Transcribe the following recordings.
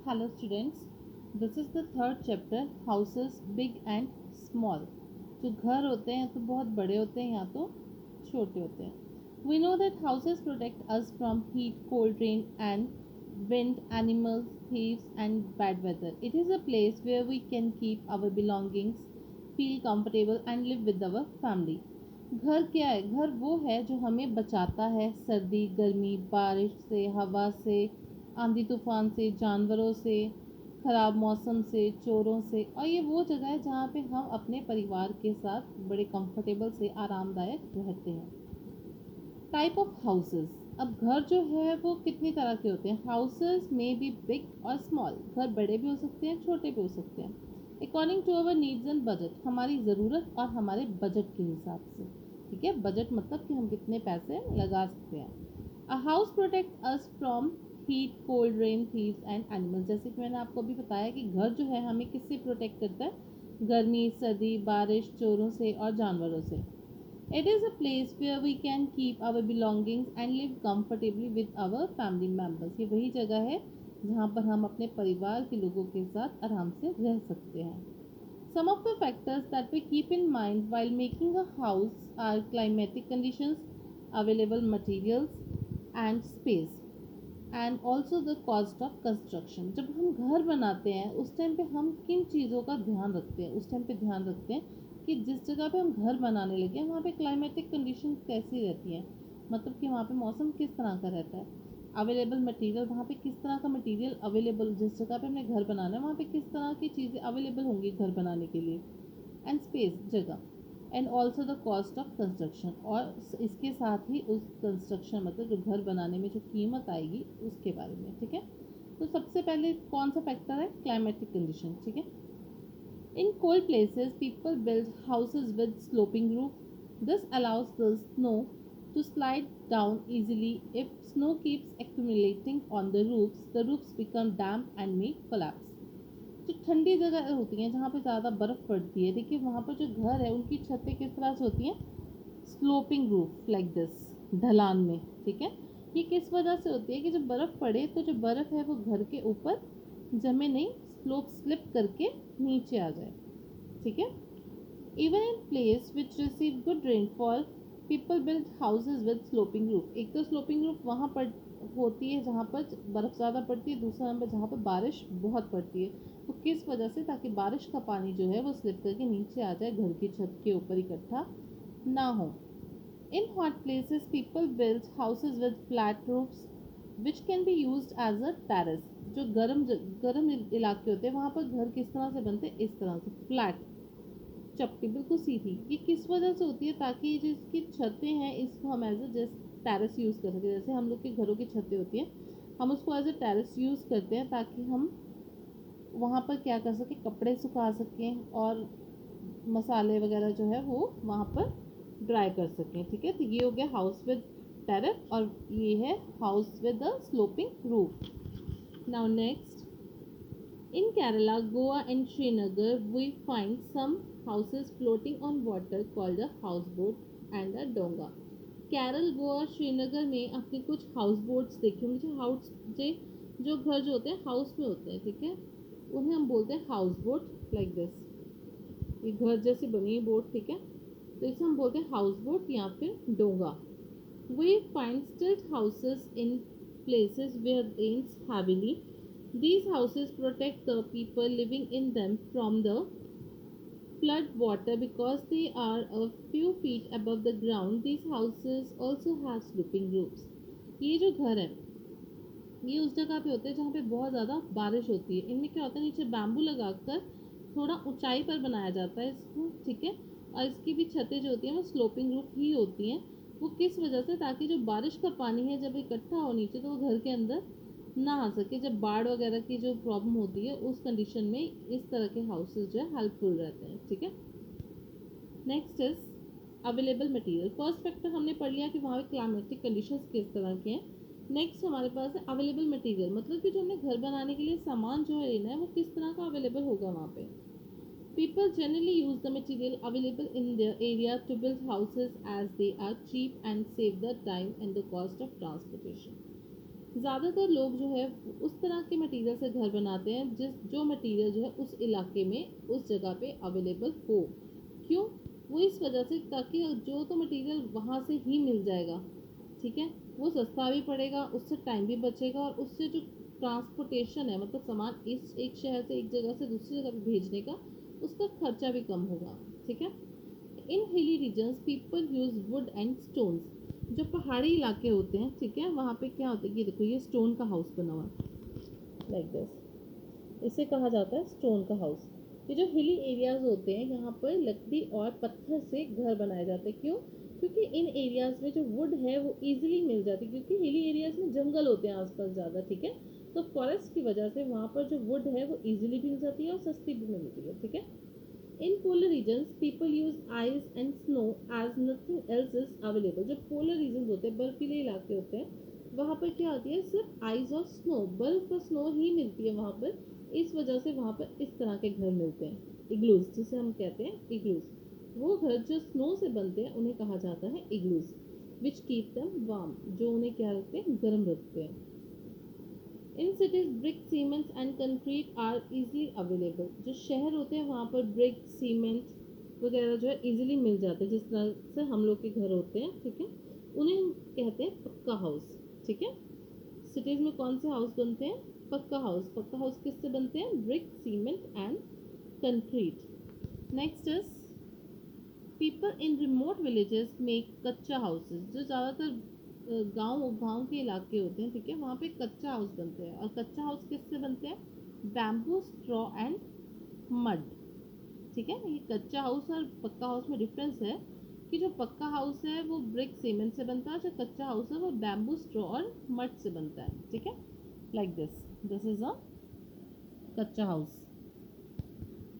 Hello students, this is the third chapter houses big and small. जो घर होते हैं तो बहुत बड़े होते हैं या तो छोटे होते हैं. We know that houses protect us from heat, cold, rain and wind, animals, thieves and bad weather. It is a place where we can keep our belongings, feel comfortable and live with our family. घर क्या है? घर वो है जो हमें बचाता है सर्दी, गर्मी, बारिश से, हवा से, आंधी तूफान से, जानवरों से, ख़राब मौसम से, चोरों से. और ये वो जगह है जहाँ पे हम अपने परिवार के साथ बड़े कंफर्टेबल से आरामदायक रहते हैं. Type of houses. अब घर जो है वो कितनी तरह के होते हैं. हाउसेस में बी बिग और स्मॉल. घर बड़े भी हो सकते हैं, छोटे भी हो सकते हैं, according to our needs and budget. हमारी ज़रूरत और हमारे बजट के हिसाब से. ठीक है, बजट मतलब कि हम कितने पैसे लगा सकते हैं. A house protect us from heat, cold, rain, thieves and animals. जैसे कि मैंने आपको अभी बताया कि घर जो है हमें किससे प्रोटेक्ट करता है. गर्मी, सर्दी, बारिश, चोरों से और जानवरों से. It is a place where we can keep our belongings and live comfortably with our family members. ये वही जगह है जहाँ पर हम अपने परिवार के लोगों के साथ आराम से रह सकते हैं. Some of the factors that we keep in mind while making a house are climatic conditions, available materials and space, and also the cost of construction. जब हम घर बनाते हैं उस टाइम पे हम किन चीज़ों का ध्यान रखते हैं. उस टाइम पे ध्यान रखते हैं कि जिस जगह पे हम घर बनाने लगे हैं वहाँ पे क्लाइमेटिक कंडीशन कैसी रहती हैं. मतलब कि वहाँ पे मौसम किस तरह का रहता है. अवेलेबल मटेरियल, वहाँ पे किस तरह का मटेरियल अवेलेबल, जिस जगह पे हमने घर बनाना है वहाँ पे किस तरह की चीज़ें अवेलेबल होंगी घर बनाने के लिए. एंड स्पेस, जगह. And also the cost of construction. और इसके साथ ही उस कंस्ट्रक्शन मतलब जो घर बनाने में जो कीमत आएगी उसके बारे में. ठीक है, तो सबसे पहले कौन सा फैक्टर है. Climatic condition. ठीक है. In cold places, people build houses with sloping roof. This allows the snow to slide down easily. If snow keeps accumulating on the roofs become damp and may collapse. जो ठंडी जगह होती हैं जहाँ पे ज़्यादा बर्फ़ पड़ती है, देखिए वहाँ पर जो घर है उनकी छतें किस तरह से होती हैं. स्लोपिंग रूफ लाइक दिस, ढलान में. ठीक है, ये किस वजह से होती है कि जब बर्फ़ पड़े तो जो बर्फ़ है वो घर के ऊपर जमे नहीं, स्लिप करके नीचे आ जाए. ठीक है. Even in place which receive good rainfall, people build houses with sloping roof. एक तो स्लोपिंग रूफ वहाँ पर होती है जहाँ पर बर्फ़ ज़्यादा पड़ती है, दूसरा नंबर जहाँ पर बारिश बहुत पड़ती है. तो किस वजह से, ताकि बारिश का पानी जो है वो स्लिप करके नीचे आ जाए, घर की छत के ऊपर इकट्ठा ना हो. In hot places, people build houses with flat roofs, which can be used as a terrace. जो गर्म इलाके होते हैं वहाँ पर घर किस तरह से बनते हैं, इस तरह से फ्लैट, चपटी, बिल्कुल सीधी. ये किस वजह से होती है, ताकि जिसकी छतें हैं इसको हम एज ए टेरेस यूज़ कर सकें. जैसे हम लोग के घरों की छतें होती हैं, हम उसको एज ए टेरेस यूज़ करते हैं ताकि हम वहाँ पर क्या कर सकें, कपड़े सुखा सकें और मसाले वगैरह जो है वो वहाँ पर ड्राई कर सकें. ठीक है, तो ये हो गया हाउस विद टेरेस और ये है house with the sloping roof. Now next, in Kerala, Goa and Srinagar we find some houses floating on water called a houseboat and a donga. Kerala, Goa, Srinagar में आपने कुछ हाउस बोट्स देखे होंगे. जो घर जो होते हैं हाउस में होते हैं. ठीक है, उन्हें हम बोलते हैं हाउस बोट लाइक दिस. ये घर जैसी बनी है बोट. ठीक है, तो इसे हम बोलते हैं हाउस बोट या फिर डोंगा. We find stilt houses in places where rains heavily. These houses protect the people living in them from the flood water because they are a few feet above the ground. These houses also have sloping roofs. ये जो घर है ये उस जगह पे होते हैं जहाँ पे बहुत ज़्यादा बारिश होती है. इनमें क्या होता है, नीचे बैम्बू लगाकर थोड़ा ऊंचाई पर बनाया जाता है इसको. ठीक है, और इसकी भी छतें जो होती हैं वो स्लोपिंग रूफ ही होती हैं. वो किस वजह से, ताकि जो बारिश का पानी है जब इकट्ठा हो नीचे तो वो घर के अंदर ना आ सके. जब बाढ़ वगैरह की जो प्रॉब्लम होती है उस कंडीशन में इस तरह के हाउसेज जो है हेल्पफुल रहते हैं. ठीक है. Next is available material. First factor हमने पढ़ लिया कि वहाँ पे क्लाइमेटिक कंडीशंस किस तरह के हैं. नेक्स्ट हमारे पास है अवेलेबल मटेरियल, मतलब कि जो हमने घर बनाने के लिए सामान जो है लेना है वो किस तरह का अवेलेबल होगा वहाँ पे. People generally use the material available in their area to build houses as they are cheap and save the time and the cost of transportation. ज़्यादातर लोग जो है उस तरह के मटेरियल से घर बनाते हैं जो मटेरियल जो है उस इलाके में उस जगह पे अवेलेबल हो। क्यों? वो इस वजह से ताकि जो तो मटेरियल वहाँ से ही मिल जाएगा, ठीक है, वो सस्ता भी पड़ेगा, उससे टाइम भी बचेगा और उससे जो ट्रांसपोर्टेशन है मतलब सामान इस एक शहर से एक जगह से दूसरी जगह पे भेजने का उसका खर्चा भी कम होगा, ठीक है। In hilly regions people use wood and stones. जो पहाड़ी इलाके होते हैं, ठीक है, वहाँ पे क्या होता है कि देखो ये स्टोन का हाउस बना हुआ है लाइक दिस, इसे कहा जाता है स्टोन का हाउस। ये जो हिली एरियाज होते हैं यहाँ पर लकड़ी और पत्थर से घर बनाए जाते हैं। क्यों? क्योंकि इन एरियाज में जो वुड है वो इजीली मिल जाती है, क्योंकि हिली एरियाज में जंगल होते हैं आसपास ज़्यादा, ठीक है। तो फॉरेस्ट की वजह से वहाँ पर जो वुड है वो इजीली मिल जाती है और सस्ती भी मिलती है, ठीक है। In polar regions, people use ice and snow as nothing else is available. जो polar regions होते हैं, बर्फीले इलाके होते हैं, वहाँ पर क्या होती है? सिर्फ आइस और स्नो, बर्फ और स्नो ही मिलती है वहाँ पर। इस वजह से वहाँ पर इस तरह के घर मिलते हैं, इग्लूज जिसे हम कहते हैं इग्लूज। वो घर जो स्नो से बनते हैं उन्हें कहा जाता है igloos, which keep them warm, जो उन्हें क्या रखते हैं? गर्म रखते हैं। In cities brick cement and concrete are easily available. जो शहर होते हैं वहाँ पर ब्रिक सीमेंट वगैरह जो है इजीली मिल जाते हैं, जिस तरह से हम लोग के घर होते हैं, ठीक है। उन्हें हम कहते हैं पक्का हाउस, ठीक है। सिटीज में कौन से हाउस बनते हैं? पक्का हाउस। पक्का हाउस किससे बनते हैं? Brick cement and concrete. Next is people in remote villages make कच्चा हाउसेस। जो ज़्यादातर गांव गांव के इलाके होते हैं, ठीक है, वहाँ पे कच्चा हाउस बनते हैं। और कच्चा हाउस किससे बनते हैं? बैम्बू, स्ट्रॉ एंड मड, ठीक है। ये कच्चा हाउस और पक्का हाउस में डिफरेंस है कि जो पक्का हाउस है वो ब्रिक सीमेंट से बनता है, जो कच्चा हाउस है वो बैम्बू, स्ट्रॉ और मड से बनता है, ठीक है। Like this is a kachcha house.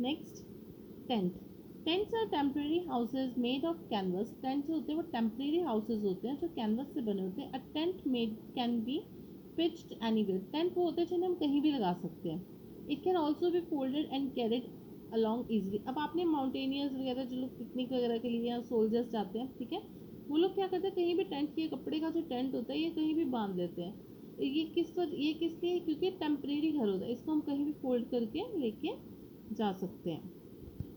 Next, tent. Tents are temporary houses made of canvas. Tent जो होते हैं वो टेम्परेरी हाउसेज होते हैं जो कैनवस से बने होते हैं। A tent made can be pitched anywhere. Tent वो होते हैं जिन्हें हम कहीं भी लगा सकते हैं। It can also be folded and carried along easily. अब आपने माउंटेनियर्स वगैरह जो लोग पिकनिक वगैरह के लिए या सोल्जर्स जाते हैं, ठीक है, वो लोग क्या करते हैं कहीं भी टेंट, ये कपड़े का जो टेंट होता है ये कहीं भी बांध लेते हैं। ये किस लिए? क्योंकि टेम्परेरी घर होता है, इसको हम कहीं भी फोल्ड करके लेके जा सकते हैं।